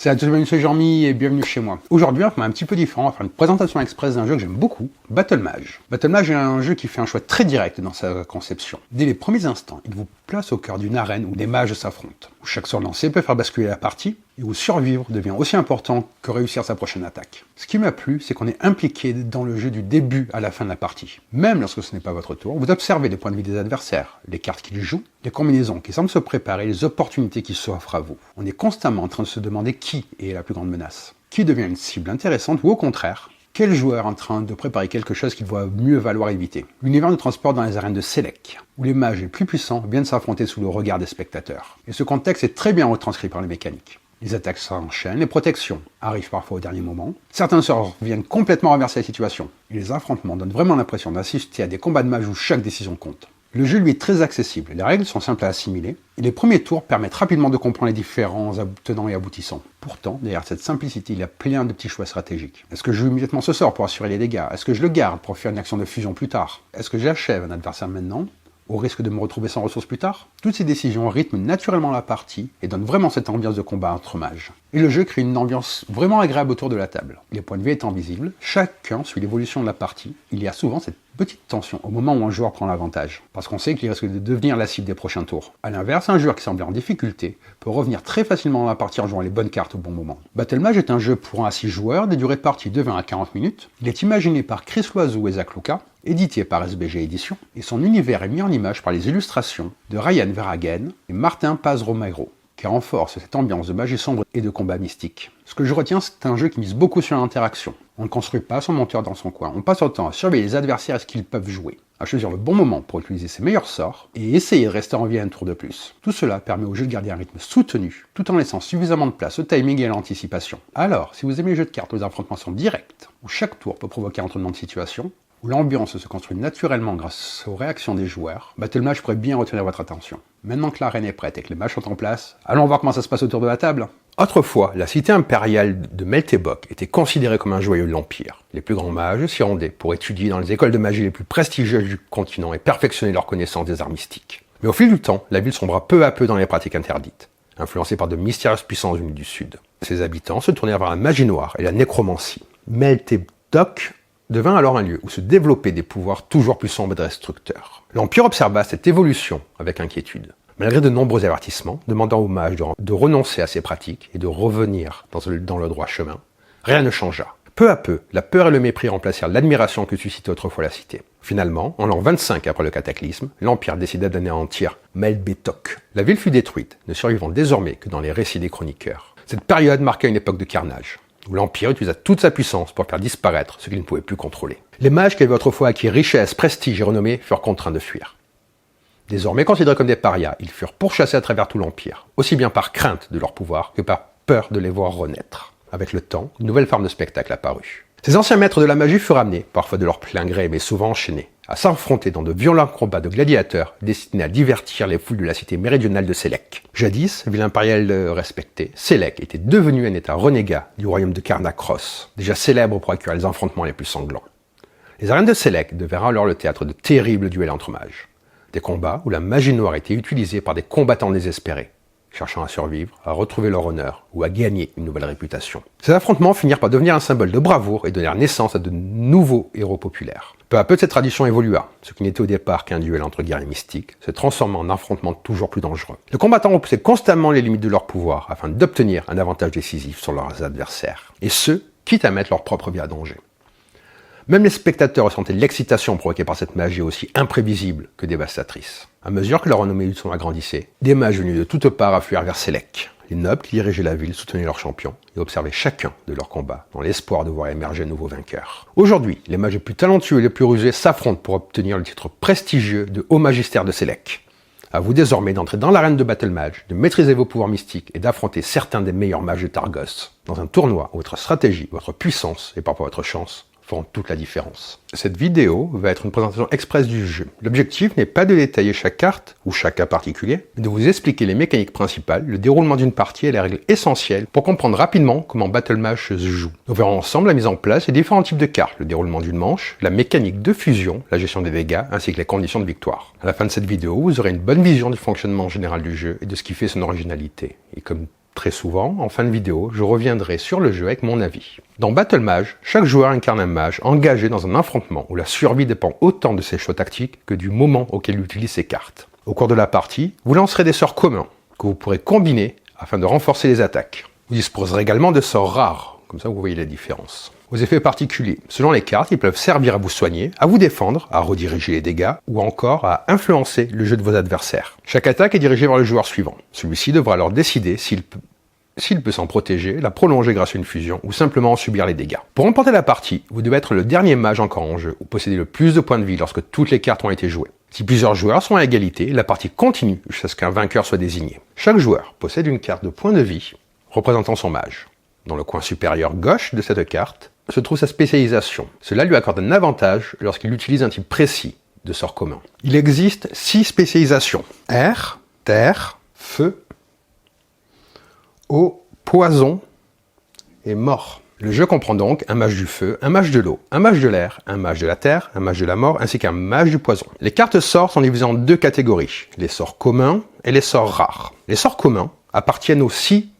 Salut à tous, c'est Jean-Mi et bienvenue chez moi. Aujourd'hui, on va faire un petit peu différent, on va faire une présentation express d'un jeu que j'aime beaucoup, Battle Mage. Battle Mage est un jeu qui fait un choix très direct dans sa conception. Dès les premiers instants, il vous place au cœur d'une arène où des mages s'affrontent, où chaque sort lancé peut faire basculer la partie, et où survivre devient aussi important que réussir sa prochaine attaque. Ce qui m'a plu, c'est qu'on est impliqué dans le jeu du début à la fin de la partie. Même lorsque ce n'est pas votre tour, vous observez les points de vie des adversaires, les cartes qu'ils jouent, les combinaisons qui semblent se préparer, les opportunités qui s'offrent à vous. On est constamment en train de se demander qui est la plus grande menace. Qui devient une cible intéressante ou au contraire, quel joueur est en train de préparer quelque chose qu'il voit mieux valoir éviter. L'univers nous transporte dans les arènes de Selec, où les mages les plus puissants viennent s'affronter sous le regard des spectateurs. Et ce contexte est très bien retranscrit par les mécaniques. Les attaques s'enchaînent, les protections arrivent parfois au dernier moment. Certains sorts viennent complètement renverser la situation. Et les affrontements donnent vraiment l'impression d'assister à des combats de mages où chaque décision compte. Le jeu lui est très accessible, les règles sont simples à assimiler, et les premiers tours permettent rapidement de comprendre les différents tenants et aboutissants. Pourtant, derrière cette simplicité, il y a plein de petits choix stratégiques. Est-ce que je joue immédiatement ce sort pour assurer les dégâts? Est-ce que je le garde pour faire une action de fusion plus tard? Est-ce que j'achève un adversaire maintenant, au risque de me retrouver sans ressources plus tard? Toutes ces décisions rythment naturellement la partie et donnent vraiment cette ambiance de combat entre mages. Et le jeu crée une ambiance vraiment agréable autour de la table. Les points de vie étant visibles, chacun suit l'évolution de la partie. Il y a souvent cette petite tension au moment où un joueur prend l'avantage, parce qu'on sait qu'il risque de devenir la cible des prochains tours. A l'inverse, un joueur qui semblait en difficulté peut revenir très facilement dans la partie en jouant les bonnes cartes au bon moment. Battle Mage est un jeu pour 1 à 6 joueurs, des durées de partie de 20 à 40 minutes. Il est imaginé par Chris Loiseau et Zach Luca, édité par SBG Éditions, et son univers est mis en image par les illustrations de Ryan Verhagen et Martin Paz Romero, qui renforce cette ambiance de magie sombre et de combat mystique. Ce que je retiens, c'est un jeu qui mise beaucoup sur l'interaction. On ne construit pas son monteur dans son coin, on passe son temps à surveiller les adversaires et ce qu'ils peuvent jouer, à choisir le bon moment pour utiliser ses meilleurs sorts, et essayer de rester en vie un tour de plus. Tout cela permet au jeu de garder un rythme soutenu, tout en laissant suffisamment de place au timing et à l'anticipation. Alors, si vous aimez les jeux de cartes où les affrontements sont directs, où chaque tour peut provoquer un retournement de situation, où l'ambiance se construit naturellement grâce aux réactions des joueurs, Battle Mage pourrait bien retenir votre attention. Maintenant que l'arène est prête et que les mages sont en place, allons voir comment ça se passe autour de la table. Autrefois, la cité impériale de Meltebok était considérée comme un joyau de l'Empire. Les plus grands mages s'y rendaient pour étudier dans les écoles de magie les plus prestigieuses du continent et perfectionner leur connaissance des arts mystiques. Mais au fil du temps, la ville sombra peu à peu dans les pratiques interdites, influencée par de mystérieuses puissances venues du sud. Ses habitants se tournèrent vers la magie noire et la nécromancie. Meltebok devint alors un lieu où se développaient des pouvoirs toujours plus sombres et destructeurs. L'Empire observa cette évolution avec inquiétude. Malgré de nombreux avertissements, demandant aux mages de renoncer à ces pratiques et de revenir dans le droit chemin, rien ne changea. Peu à peu, la peur et le mépris remplacèrent l'admiration que suscitait autrefois la cité. Finalement, en l'an 25 après le cataclysme, l'Empire décida d'anéantir Meltebok. La ville fut détruite, ne survivant désormais que dans les récits des chroniqueurs. Cette période marqua une époque de carnage, où l'Empire utilisa toute sa puissance pour faire disparaître ce qu'il ne pouvait plus contrôler. Les mages qui avaient autrefois acquis richesse, prestige et renommée furent contraints de fuir. Désormais considérés comme des parias, ils furent pourchassés à travers tout l'Empire, aussi bien par crainte de leur pouvoir que par peur de les voir renaître. Avec le temps, une nouvelle forme de spectacle apparut. Ces anciens maîtres de la magie furent amenés, parfois de leur plein gré mais souvent enchaînés, à s'affronter dans de violents combats de gladiateurs destinés à divertir les foules de la cité méridionale de Selec. Jadis, ville impériale respectée, Selec était devenu un état renégat du royaume de Carnacros, déjà célèbre pour accueillir les affrontements les plus sanglants. Les arènes de Selec devinrent alors le théâtre de terribles duels entre mages. Des combats où la magie noire était utilisée par des combattants désespérés, cherchant à survivre, à retrouver leur honneur ou à gagner une nouvelle réputation. Ces affrontements finirent par devenir un symbole de bravoure et donnèrent naissance à de nouveaux héros populaires. Peu à peu, cette tradition évolua. Ce qui n'était au départ qu'un duel entre guerriers mystiques se transforma en affrontements toujours plus dangereux. Les combattants repoussaient constamment les limites de leur pouvoir afin d'obtenir un avantage décisif sur leurs adversaires. Et ce, quitte à mettre leur propre vie à danger. Même les spectateurs ressentaient l'excitation provoquée par cette magie aussi imprévisible que dévastatrice. À mesure que leur renommée agrandissait, des mages venus de toutes parts affluèrent vers Selec. Les nobles qui dirigeaient la ville soutenaient leurs champions et observaient chacun de leurs combats dans l'espoir de voir émerger un nouveau vainqueur. Aujourd'hui, les mages les plus talentueux et les plus rusés s'affrontent pour obtenir le titre prestigieux de Haut Magistère de Selec. À vous désormais d'entrer dans l'arène de Battle Mage, de maîtriser vos pouvoirs mystiques et d'affronter certains des meilleurs mages de Targos. Dans un tournoi où votre stratégie, votre puissance et parfois votre chance font toute la différence. Cette vidéo va être une présentation express du jeu. L'objectif n'est pas de détailler chaque carte ou chaque cas particulier, mais de vous expliquer les mécaniques principales, le déroulement d'une partie et les règles essentielles pour comprendre rapidement comment Battle Mage se joue. Nous verrons ensemble la mise en place des différents types de cartes, le déroulement d'une manche, la mécanique de fusion, la gestion des dégâts, ainsi que les conditions de victoire. À la fin de cette vidéo, vous aurez une bonne vision du fonctionnement général du jeu et de ce qui fait son originalité. Et comme Très souvent, en fin de vidéo, je reviendrai sur le jeu avec mon avis. Dans Battle Mage, chaque joueur incarne un mage engagé dans un affrontement où la survie dépend autant de ses choix tactiques que du moment auquel il utilise ses cartes. Au cours de la partie, vous lancerez des sorts communs que vous pourrez combiner afin de renforcer les attaques. Vous disposerez également de sorts rares, comme ça vous voyez la différence. Aux effets particuliers, selon les cartes, ils peuvent servir à vous soigner, à vous défendre, à rediriger les dégâts ou encore à influencer le jeu de vos adversaires. Chaque attaque est dirigée vers le joueur suivant. Celui-ci devra alors décider s'il peut s'en protéger, la prolonger grâce à une fusion ou simplement en subir les dégâts. Pour remporter la partie, vous devez être le dernier mage encore en jeu ou posséder le plus de points de vie lorsque toutes les cartes ont été jouées. Si plusieurs joueurs sont à égalité, la partie continue jusqu'à ce qu'un vainqueur soit désigné. Chaque joueur possède une carte de points de vie représentant son mage. Dans le coin supérieur gauche de cette carte se trouve sa spécialisation. Cela lui accorde un avantage lorsqu'il utilise un type précis de sort commun. Il existe 6 spécialisations. Air, terre, feu, eau, poison et mort. Le jeu comprend donc un mage du feu, un mage de l'eau, un mage de l'air, un mage de la terre, un mage de la mort ainsi qu'un mage du poison. Les cartes sorts sont divisées en 2 catégories, les sorts communs et les sorts rares. Les sorts communs appartiennent aussi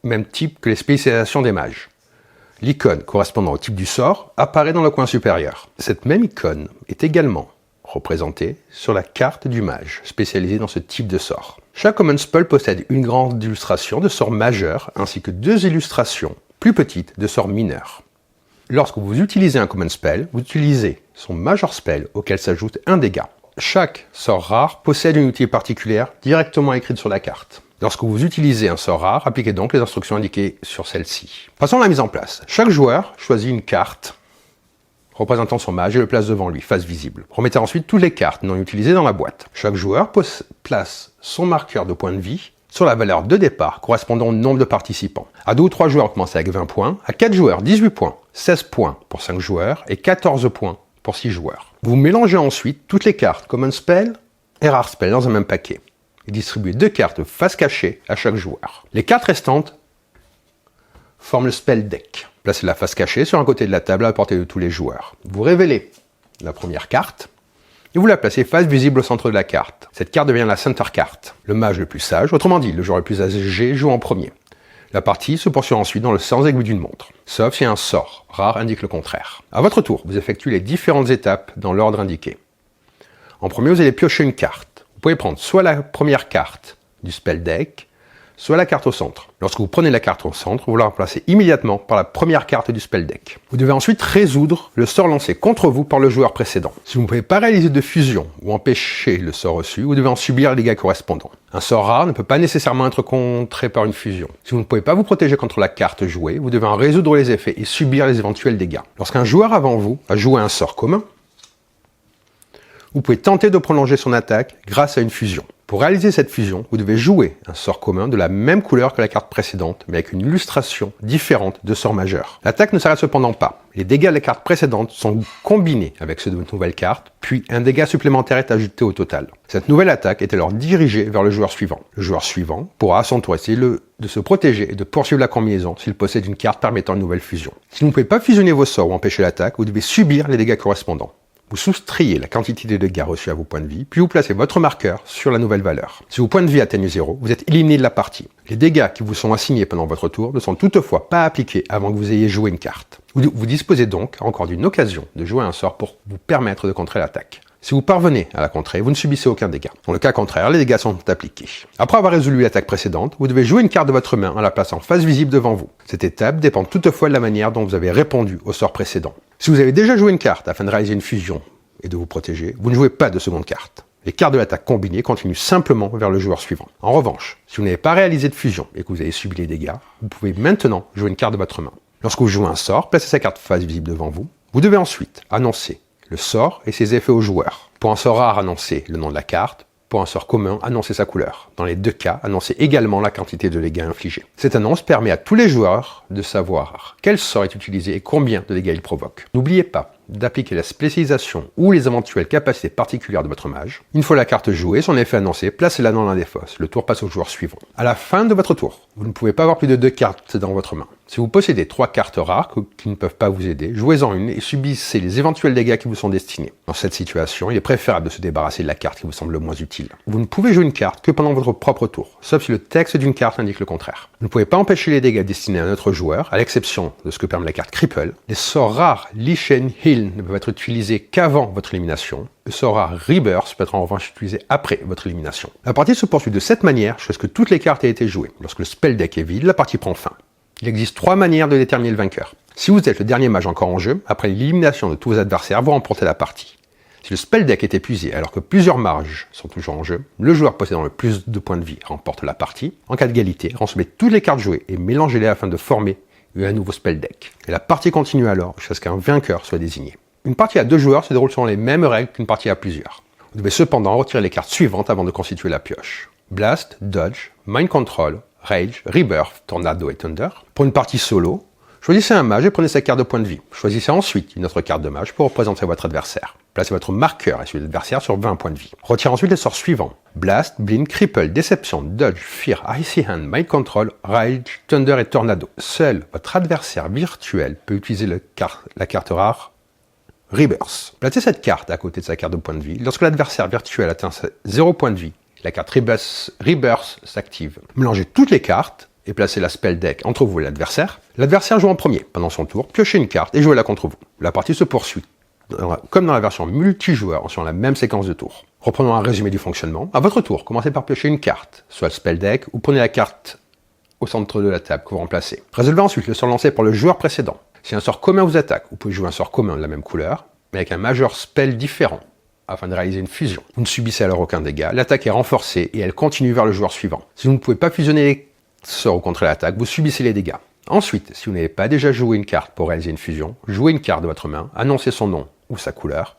même type que les spécialisations des mages. L'icône correspondant au type du sort apparaît dans le coin supérieur. Cette même icône est également représentée sur la carte du mage, spécialisé dans ce type de sort. Chaque Common Spell possède une grande illustration de sorts majeurs, ainsi que 2 illustrations plus petites de sorts mineurs. Lorsque vous utilisez un Common Spell, vous utilisez son Major Spell auquel s'ajoute un dégât. Chaque sort rare possède une utilité particulière directement écrite sur la carte. Lorsque vous utilisez un sort rare, appliquez donc les instructions indiquées sur celle-ci. Passons à la mise en place. Chaque joueur choisit une carte représentant son mage et le place devant lui, face visible. Remettez ensuite toutes les cartes non utilisées dans la boîte. Chaque joueur place son marqueur de points de vie sur la valeur de départ correspondant au nombre de participants. À 2 ou 3 joueurs, commencez avec 20 points. À 4 joueurs, 18 points. 16 points pour 5 joueurs et 14 points pour 6 joueurs. Vous mélangez ensuite toutes les cartes Common Spell et Rare Spell dans un même paquet et distribuez 2 cartes face cachée à chaque joueur. Les cartes restantes forment le Spell Deck. Placez la face cachée sur un côté de la table à la portée de tous les joueurs. Vous révélez la première carte et vous la placez face visible au centre de la carte. Cette carte devient la Center Card. Le mage le plus sage, autrement dit le joueur le plus âgé, joue en premier. La partie se poursuit ensuite dans le sens aigu d'une montre, sauf si un sort rare indique le contraire. À votre tour, vous effectuez les différentes étapes dans l'ordre indiqué. En premier, vous allez piocher une carte. Vous pouvez prendre soit la première carte du spell deck, soit la carte au centre. Lorsque vous prenez la carte au centre, vous la remplacez immédiatement par la première carte du spell deck. Vous devez ensuite résoudre le sort lancé contre vous par le joueur précédent. Si vous ne pouvez pas réaliser de fusion ou empêcher le sort reçu, vous devez en subir les dégâts correspondants. Un sort rare ne peut pas nécessairement être contré par une fusion. Si vous ne pouvez pas vous protéger contre la carte jouée, vous devez en résoudre les effets et subir les éventuels dégâts. Lorsqu'un joueur avant vous a joué un sort commun, vous pouvez tenter de prolonger son attaque grâce à une fusion. Pour réaliser cette fusion, vous devez jouer un sort commun de la même couleur que la carte précédente, mais avec une illustration différente de sort majeur. L'attaque ne s'arrête cependant pas. Les dégâts de la carte précédente sont combinés avec ceux de votre nouvelle carte, puis un dégât supplémentaire est ajouté au total. Cette nouvelle attaque est alors dirigée vers le joueur suivant. Le joueur suivant pourra à son tour essayer de se protéger et de poursuivre la combinaison s'il possède une carte permettant une nouvelle fusion. Si vous ne pouvez pas fusionner vos sorts ou empêcher l'attaque, vous devez subir les dégâts correspondants. Vous soustrayez la quantité de dégâts reçus à vos points de vie, puis vous placez votre marqueur sur la nouvelle valeur. Si vos points de vie atteignent 0, vous êtes éliminé de la partie. Les dégâts qui vous sont assignés pendant votre tour ne sont toutefois pas appliqués avant que vous ayez joué une carte. Vous disposez donc encore d'une occasion de jouer un sort pour vous permettre de contrer l'attaque. Si vous parvenez à la contrer, vous ne subissez aucun dégât. Dans le cas contraire, les dégâts sont appliqués. Après avoir résolu l'attaque précédente, vous devez jouer une carte de votre main en la plaçant face visible devant vous. Cette étape dépend toutefois de la manière dont vous avez répondu au sort précédent. Si vous avez déjà joué une carte afin de réaliser une fusion et de vous protéger, vous ne jouez pas de seconde carte. Les cartes de l'attaque combinées continuent simplement vers le joueur suivant. En revanche, si vous n'avez pas réalisé de fusion et que vous avez subi les dégâts, vous pouvez maintenant jouer une carte de votre main. Lorsque vous jouez un sort, placez sa carte face visible devant vous. Vous devez ensuite annoncer le sort et ses effets au joueur. Pour un sort rare, annoncez le nom de la carte. Pour un sort commun, annoncez sa couleur. Dans les deux cas, annoncez également la quantité de dégâts infligés. Cette annonce permet à tous les joueurs de savoir quel sort est utilisé et combien de dégâts il provoque. N'oubliez pas d'appliquer la spécialisation ou les éventuelles capacités particulières de votre mage. Une fois la carte jouée, son effet annoncé, placez-la dans l'un des fosses. Le tour passe au joueur suivant. À la fin de votre tour, vous ne pouvez pas avoir plus de 2 cartes dans votre main. Si vous possédez 3 cartes rares qui ne peuvent pas vous aider, jouez-en une et subissez les éventuels dégâts qui vous sont destinés. Dans cette situation, il est préférable de se débarrasser de la carte qui vous semble le moins utile. Vous ne pouvez jouer une carte que pendant votre propre tour, sauf si le texte d'une carte indique le contraire. Vous ne pouvez pas empêcher les dégâts destinés à un autre joueur, à l'exception de ce que permet la carte Cripple. Les sorts rares Lich and Heal ne peuvent être utilisés qu'avant votre élimination. Le sort rare Rebirth peut être en revanche utilisé après votre élimination. La partie se poursuit de cette manière jusqu'à ce que toutes les cartes aient été jouées. Lorsque le spell deck est vide, la partie prend fin. Il existe 3 manières de déterminer le vainqueur. Si vous êtes le dernier mage encore en jeu, après l'élimination de tous vos adversaires, vous remportez la partie. Si le spell deck est épuisé alors que plusieurs mages sont toujours en jeu, le joueur possédant le plus de points de vie remporte la partie. En cas d'égalité, rançonnez toutes les cartes jouées et mélangez-les afin de former un nouveau spell deck. Et la partie continue alors jusqu'à ce qu'un vainqueur soit désigné. Une partie à 2 joueurs se déroule selon les mêmes règles qu'une partie à plusieurs. Vous devez cependant retirer les cartes suivantes avant de constituer la pioche. Blast, Dodge, Mind Control, Rage, Rebirth, Tornado et Thunder. Pour une partie solo, choisissez un mage et prenez sa carte de point de vie. Choisissez ensuite une autre carte de mage pour représenter votre adversaire. Placez votre marqueur et celui de l'adversaire sur 20 points de vie. Retirez ensuite les sorts suivants. Blast, Blind, Cripple, Deception, Dodge, Fear, Icy Hand, Mind Control, Rage, Thunder et Tornado. Seul votre adversaire virtuel peut utiliser la carte rare Rebirth. Placez cette carte à côté de sa carte de point de vie. Lorsque l'adversaire virtuel atteint 0 point de vie, la carte Rebirth s'active. Mélangez toutes les cartes et placez la spell deck entre vous et l'adversaire. L'adversaire joue en premier. Pendant son tour, piochez une carte et jouez-la contre vous. La partie se poursuit, comme dans la version multijoueur, sur la même séquence de tours. Reprenons un résumé du fonctionnement. À votre tour, commencez par piocher une carte, soit le spell deck, ou prenez la carte au centre de la table que vous remplacez. Résolvez ensuite le sort lancé par le joueur précédent. Si un sort commun vous attaque, vous pouvez jouer un sort commun de la même couleur, mais avec un majeur spell différent, afin de réaliser une fusion. Vous ne subissez alors aucun dégât, l'attaque est renforcée et elle continue vers le joueur suivant. Si vous ne pouvez pas fusionner les sorts ou contrer l'attaque, vous subissez les dégâts. Ensuite, si vous n'avez pas déjà joué une carte pour réaliser une fusion, jouez une carte de votre main, annoncez son nom ou sa couleur,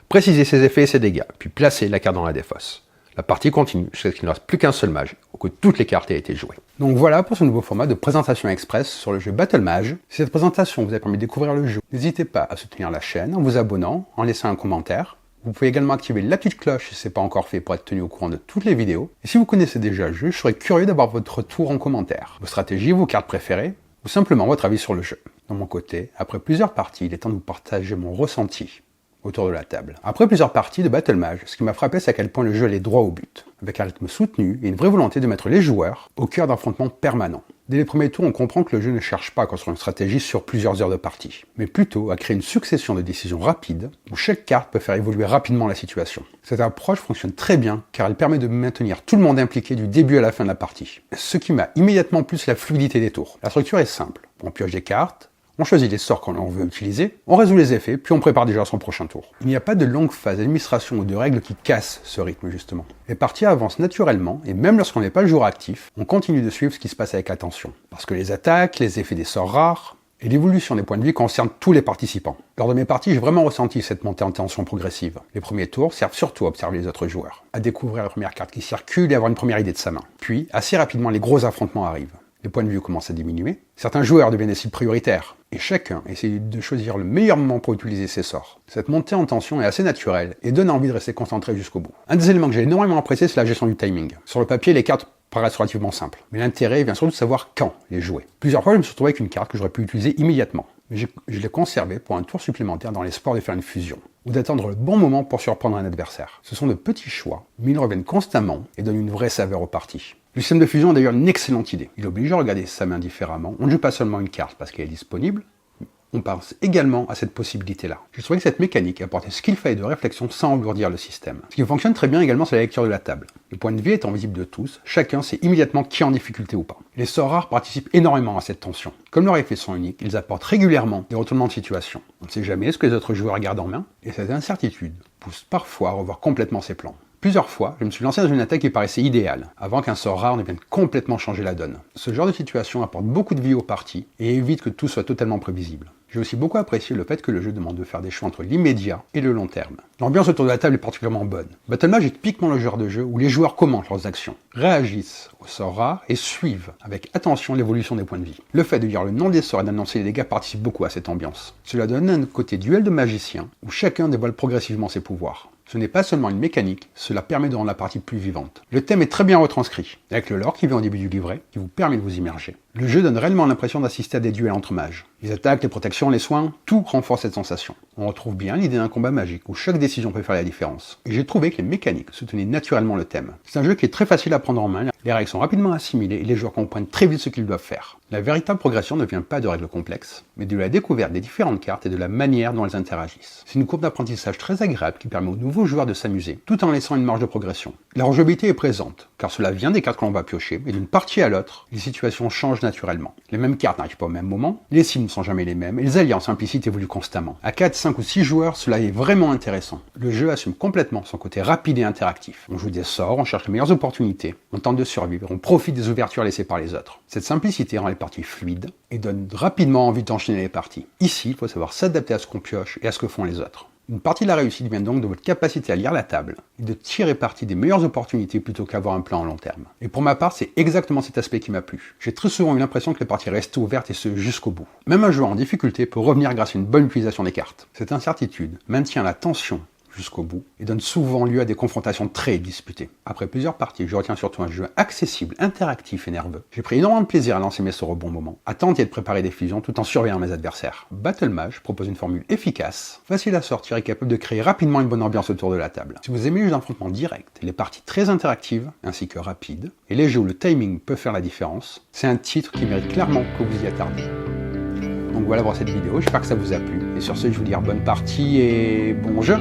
précisez ses effets et ses dégâts, puis placez la carte dans la défausse. La partie continue jusqu'à ce qu'il ne reste plus qu'un seul mage, ou que toutes les cartes aient été jouées. Donc voilà pour ce nouveau format de présentation express sur le jeu Battle Mage. Si cette présentation vous a permis de découvrir le jeu, n'hésitez pas à soutenir la chaîne en vous abonnant, en laissant un commentaire. Vous pouvez également activer la petite cloche si ce n'est pas encore fait pour être tenu au courant de toutes les vidéos. Et si vous connaissez déjà le jeu, je serais curieux d'avoir votre retour en commentaire. Vos stratégies, vos cartes préférées, ou simplement votre avis sur le jeu. De mon côté, après plusieurs parties, il est temps de vous partager mon ressenti autour de la table. Après plusieurs parties de Battle Mage, ce qui m'a frappé, c'est à quel point le jeu allait droit au but, avec un rythme soutenu et une vraie volonté de mettre les joueurs au cœur d'affrontements permanents. Dès les premiers tours, on comprend que le jeu ne cherche pas à construire une stratégie sur plusieurs heures de partie, mais plutôt à créer une succession de décisions rapides, où chaque carte peut faire évoluer rapidement la situation. Cette approche fonctionne très bien, car elle permet de maintenir tout le monde impliqué du début à la fin de la partie. Ce qui m'a immédiatement plu, c'est la fluidité des tours. La structure est simple. On pioche des cartes, on choisit les sorts qu'on veut utiliser, on résout les effets, puis on prépare déjà son prochain tour. Il n'y a pas de longue phase d'administration ou de règles qui cassent ce rythme justement. Les parties avancent naturellement, et même lorsqu'on n'est pas le joueur actif, on continue de suivre ce qui se passe avec attention. Parce que les attaques, les effets des sorts rares, et l'évolution des points de vie concernent tous les participants. Lors de mes parties, j'ai vraiment ressenti cette montée en tension progressive. Les premiers tours servent surtout à observer les autres joueurs, à découvrir la première carte qui circule et avoir une première idée de sa main. Puis, assez rapidement, les gros affrontements arrivent. Les points de vue commencent à diminuer, certains joueurs deviennent des cibles prioritaires, et chacun essaie de choisir le meilleur moment pour utiliser ses sorts. Cette montée en tension est assez naturelle et donne envie de rester concentré jusqu'au bout. Un des éléments que j'ai énormément apprécié, c'est la gestion du timing. Sur le papier, les cartes paraissent relativement simples, mais l'intérêt vient surtout de savoir quand les jouer. Plusieurs fois, je me suis retrouvé avec une carte que j'aurais pu utiliser immédiatement, mais je l'ai conservée pour un tour supplémentaire dans l'espoir de faire une fusion, ou d'attendre le bon moment pour surprendre un adversaire. Ce sont de petits choix, mais ils reviennent constamment et donnent une vraie saveur aux parties. Le système de fusion est d'ailleurs une excellente idée. Il oblige à regarder sa main différemment. On ne joue pas seulement une carte parce qu'elle est disponible, on pense également à cette possibilité-là. J'ai trouvé que cette mécanique apportait ce qu'il fallait de réflexion sans alourdir le système. Ce qui fonctionne très bien également, c'est la lecture de la table. Les points de vie étant visibles de tous, chacun sait immédiatement qui est en difficulté ou pas. Les sorts rares participent énormément à cette tension. Comme leur effet sont uniques, ils apportent régulièrement des retournements de situation. On ne sait jamais ce que les autres joueurs gardent en main, et cette incertitude pousse parfois à revoir complètement ses plans. Plusieurs fois, je me suis lancé dans une attaque qui paraissait idéale, avant qu'un sort rare ne vienne complètement changer la donne. Ce genre de situation apporte beaucoup de vie aux parties et évite que tout soit totalement prévisible. J'ai aussi beaucoup apprécié le fait que le jeu demande de faire des choix entre l'immédiat et le long terme. L'ambiance autour de la table est particulièrement bonne. Battle Mage est typiquement le genre de jeu où les joueurs commentent leurs actions, réagissent aux sorts rares et suivent avec attention l'évolution des points de vie. Le fait de lire le nom des sorts et d'annoncer les dégâts participe beaucoup à cette ambiance. Cela donne un côté duel de magiciens où chacun dévoile progressivement ses pouvoirs. Ce n'est pas seulement une mécanique, cela permet de rendre la partie plus vivante. Le thème est très bien retranscrit, avec le lore qui vient au début du livret, qui vous permet de vous immerger. Le jeu donne réellement l'impression d'assister à des duels entre mages. Les attaques, les protections, les soins, tout renforce cette sensation. On retrouve bien l'idée d'un combat magique où chaque décision peut faire la différence. Et j'ai trouvé que les mécaniques soutenaient naturellement le thème. C'est un jeu qui est très facile à prendre en main, les règles sont rapidement assimilées et les joueurs comprennent très vite ce qu'ils doivent faire. La véritable progression ne vient pas de règles complexes, mais de la découverte des différentes cartes et de la manière dont elles interagissent. C'est une courbe d'apprentissage très agréable qui permet aux nouveaux joueurs de s'amuser, tout en laissant une marge de progression. La rejouabilité est présente, car cela vient des cartes que l'on va piocher, et d'une partie à l'autre, les situations changent naturellement. Les mêmes cartes n'arrivent pas au même moment, les cibles ne sont jamais les mêmes, et les alliances implicites évoluent constamment. À 4, 5 ou 6 joueurs, cela est vraiment intéressant. Le jeu assume complètement son côté rapide et interactif. On joue des sorts, on cherche les meilleures opportunités, on tente de survivre, on profite des ouvertures laissées par les autres. Cette simplicité rend les parties fluides et donne rapidement envie d'enchaîner les parties. Ici, il faut savoir s'adapter à ce qu'on pioche et à ce que font les autres. Une partie de la réussite vient donc de votre capacité à lire la table et de tirer parti des meilleures opportunités plutôt qu'avoir un plan à long terme. Et pour ma part, c'est exactement cet aspect qui m'a plu. J'ai très souvent eu l'impression que les parties restaient ouvertes et ce jusqu'au bout. Même un joueur en difficulté peut revenir grâce à une bonne utilisation des cartes. Cette incertitude maintient la tension jusqu'au bout et donne souvent lieu à des confrontations très disputées. Après plusieurs parties, je retiens surtout un jeu accessible, interactif et nerveux. J'ai pris énormément de plaisir à lancer mes sorts au bon moment, à tenter de préparer des fusions tout en surveillant mes adversaires. Battle Mage propose une formule efficace, facile à sortir et capable de créer rapidement une bonne ambiance autour de la table. Si vous aimez les jeux d'affrontement direct, les parties très interactives ainsi que rapides, et les jeux où le timing peut faire la différence, c'est un titre qui mérite clairement que vous y attardiez. Donc voilà pour cette vidéo, j'espère que ça vous a plu, et sur ce je vous dis bonne partie et bon jeu.